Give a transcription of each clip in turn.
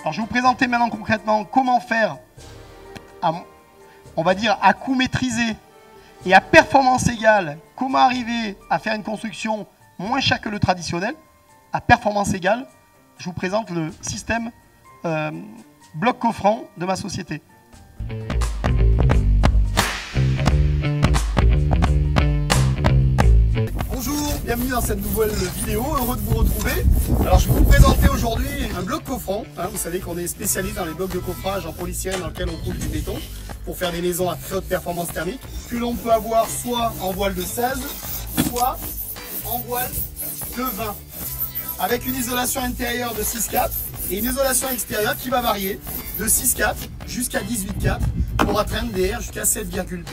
Alors, je vais vous présenter maintenant concrètement comment faire, on va dire, à coût maîtrisé et à performance égale, comment arriver à faire une construction moins chère que le traditionnel, à performance égale. Je vous présente le système bloc coffrant de ma société. Bonjour, bienvenue dans cette nouvelle vidéo, heureux de vous retrouver. Alors je vais vous présenter aujourd'hui un bloc coffrant. Vous savez qu'on est spécialiste dans les blocs de coffrage en polystyrène dans lesquels on coule du béton pour faire des maisons à très haute performance thermique que l'on peut avoir soit en voile de 16, soit en voile de 20. Avec une isolation intérieure de 6,4 et une isolation extérieure qui va varier de 6,4 jusqu'à 18,4 pour atteindre des R jusqu'à 7,2.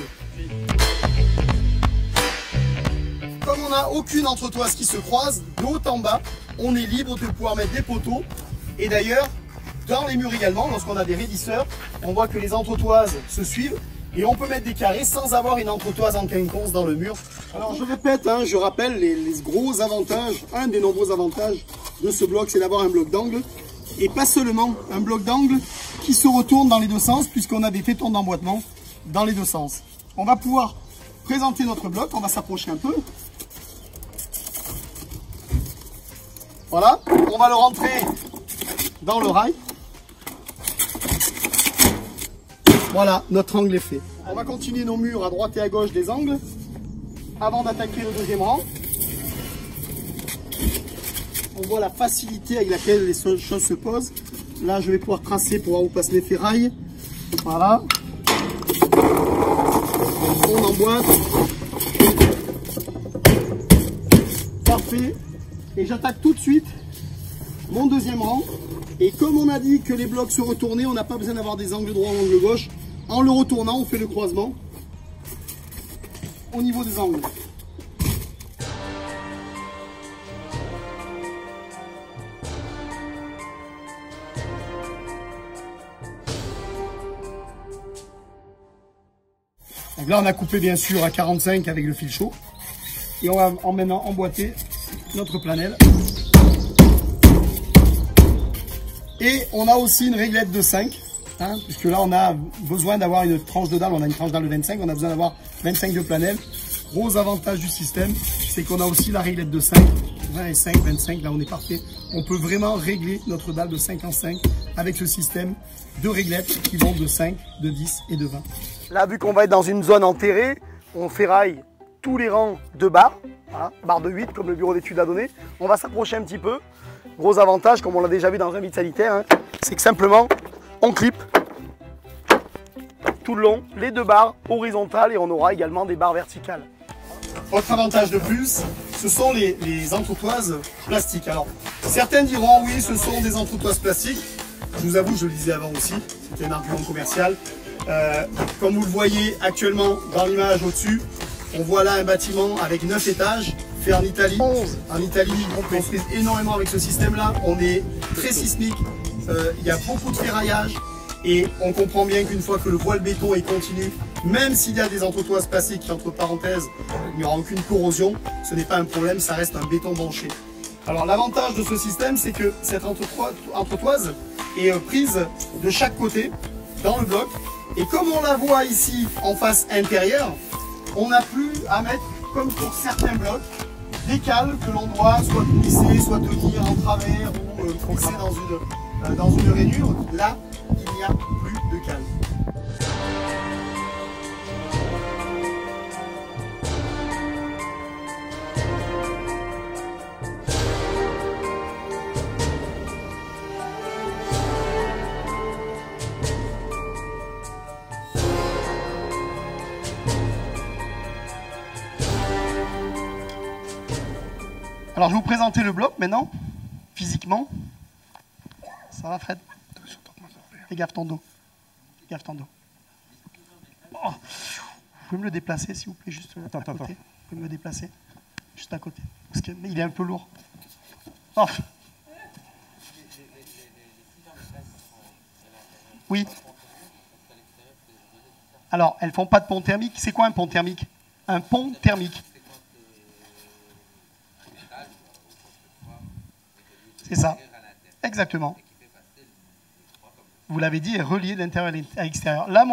Comme on n'a aucune entretoise qui se croise, de haut en bas, on est libre de pouvoir mettre des poteaux. Et d'ailleurs, dans les murs également, lorsqu'on a des raidisseurs, on voit que les entretoises se suivent et on peut mettre des carrés sans avoir une entretoise en quinconce dans le mur. Alors je répète, je rappelle les gros avantages, un des nombreux avantages de ce bloc, c'est d'avoir un bloc d'angle. Et pas seulement un bloc d'angle qui se retourne dans les deux sens, puisqu'on a des faitons d'emboîtement dans les deux sens. On va pouvoir présenter notre bloc, on va s'approcher un peu. Voilà, on va le rentrer dans le rail. Voilà, notre angle est fait. On va continuer nos murs à droite et à gauche des angles avant d'attaquer le deuxième rang. On voit la facilité avec laquelle les choses se posent. Là, je vais pouvoir tracer pour voir où passent les ferrailles. Voilà. On emboîte. Parfait. Et j'attaque tout de suite mon deuxième rang. Et comme on a dit que les blocs se retournaient, on n'a pas besoin d'avoir des angles droits ou angles gauche. En le retournant, on fait le croisement au niveau des angles. Donc là, on a coupé bien sûr à 45 avec le fil chaud. Et on va maintenant emboîter notre planelle. Et on a aussi une réglette de 5, puisque là on a besoin d'avoir une tranche de dalle, on a une tranche de dalle de 25, on a besoin d'avoir 25 de planelle. Gros avantage du système, c'est qu'on a aussi la réglette de 5, 20 et 5, 25, là on est parfait. On peut vraiment régler notre dalle de 5 en 5 avec ce système de réglettes qui vont de 5, de 10 et de 20. Là, vu qu'on va être dans une zone enterrée, on ferraille tous les rangs de barres, voilà, barres de 8 comme le bureau d'études l'a donné. On va s'approcher un petit peu. Gros avantage, comme on l'a déjà vu dans un vide sanitaire, c'est que simplement on clip tout le long les deux barres horizontales et on aura également des barres verticales. Autre avantage de plus, ce sont les entretoises plastiques. Alors, certains diront oui, ce sont des entretoises plastiques. Je vous avoue, je le disais avant aussi, c'était un argument commercial. Comme vous le voyez actuellement dans l'image au-dessus, on voit là un bâtiment avec 9 étages, fait en Italie. 11. En Italie, on construit énormément avec ce système-là. On est très sismique, il y a beaucoup de ferraillage et on comprend bien qu'une fois que le voile béton est continu, même s'il y a des entretoises plastiques, entre parenthèses, il n'y aura aucune corrosion, ce n'est pas un problème, ça reste un béton banché. Alors l'avantage de ce système, c'est que cette entretoise est prise de chaque côté dans le bloc. Et comme on la voit ici en face intérieure, on n'a plus à mettre, comme pour certains blocs, des cales que l'on doit soit glisser, soit tenir en travers ou glisser dans une rainure. Là, il n'y a plus de cales. Alors je vais vous présenter le bloc maintenant, physiquement. Ça va Fred? Fais gaffe ton dos. Fais gaffe ton dos. Oh. Vous pouvez me le déplacer s'il vous plaît, juste à côté. Vous pouvez me le déplacer, juste à côté. Parce qu'il est un peu lourd. Oh. Oui. Alors, elles font pas de pont thermique. C'est quoi un pont thermique? Un pont thermique. C'est ça. Exactement. vous l'avez dit, est relié d'intérieur à l'extérieur. Là,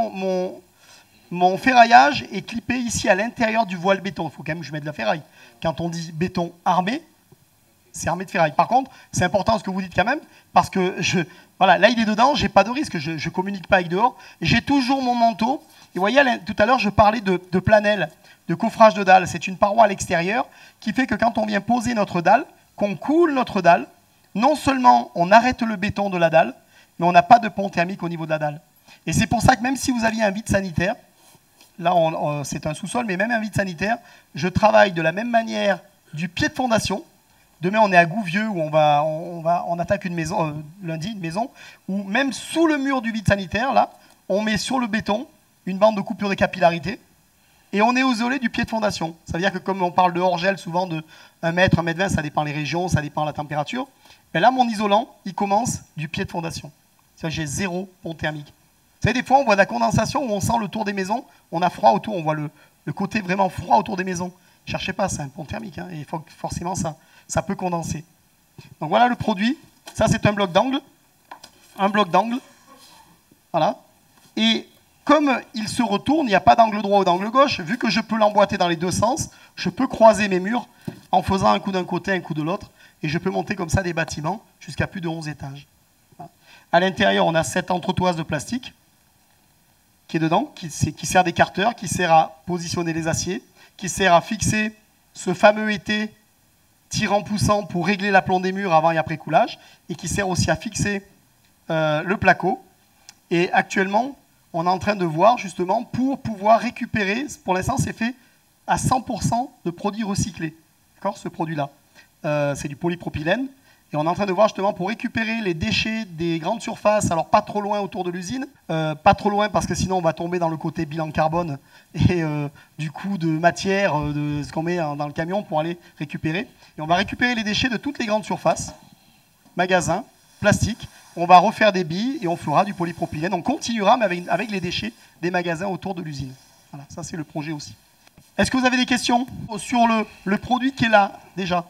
mon ferraillage est clippé ici à l'intérieur du voile béton. Il faut quand même que je mette de la ferraille. Quand on dit béton armé, c'est armé de ferraille. Par contre, c'est important ce que vous dites quand même, parce que voilà, là il est dedans, j'ai pas de risque, je ne communique pas avec dehors. J'ai toujours mon manteau. Et vous voyez, tout à l'heure, je parlais de planelle, de coffrage de dalle. C'est une paroi à l'extérieur qui fait que quand on vient poser notre dalle, qu'on coule notre dalle, non seulement on arrête le béton de la dalle, mais on n'a pas de pont thermique au niveau de la dalle. Et c'est pour ça que même si vous aviez un vide sanitaire, là c'est un sous-sol, mais même un vide sanitaire, je travaille de la même manière du pied de fondation. Demain on est à Gouvieux où on attaque une maison, lundi une maison, où même sous le mur du vide sanitaire, là, on met sur le béton une bande de coupure de capillarité, et on est isolé du pied de fondation. Ça veut dire que comme on parle de hors-gel, souvent de 1 mètre, 1 mètre 20, ça dépend les régions, ça dépend la température, mais là mon isolant, il commence du pied de fondation. C'est-à-dire que j'ai 0 pont thermique. Vous savez, des fois on voit de la condensation où on sent le tour des maisons, on a froid autour, on voit le côté vraiment froid autour des maisons. Cherchez pas, c'est un pont thermique, hein, et forcément ça peut condenser. Donc voilà le produit, ça c'est un bloc d'angle, voilà, et comme il se retourne, il n'y a pas d'angle droit ou d'angle gauche, vu que je peux l'emboîter dans les deux sens, je peux croiser mes murs en faisant un coup d'un côté, un coup de l'autre, et je peux monter comme ça des bâtiments jusqu'à plus de 11 étages. Voilà. À l'intérieur, on a cette entretoise de plastique qui est dedans, qui sert d'écarteur, qui sert à positionner les aciers, qui sert à fixer ce fameux étai tirant-poussant pour régler l'aplomb des murs avant et après coulage, et qui sert aussi à fixer le placo. Et actuellement, on est en train de voir justement pour pouvoir récupérer, pour l'instant c'est fait à 100% de produits recyclés, d'accord, ce produit-là. C'est du polypropylène, et on est en train de voir justement pour récupérer les déchets des grandes surfaces, alors pas trop loin autour de l'usine, pas trop loin parce que sinon on va tomber dans le côté bilan carbone et du coup de matière, de ce qu'on met dans le camion pour aller récupérer. Et on va récupérer les déchets de toutes les grandes surfaces, magasins, plastiques. On va refaire des billes et on fera du polypropylène. On continuera mais avec les déchets des magasins autour de l'usine. Voilà, ça c'est le projet aussi. Est-ce que vous avez des questions sur le produit qui est là déjà?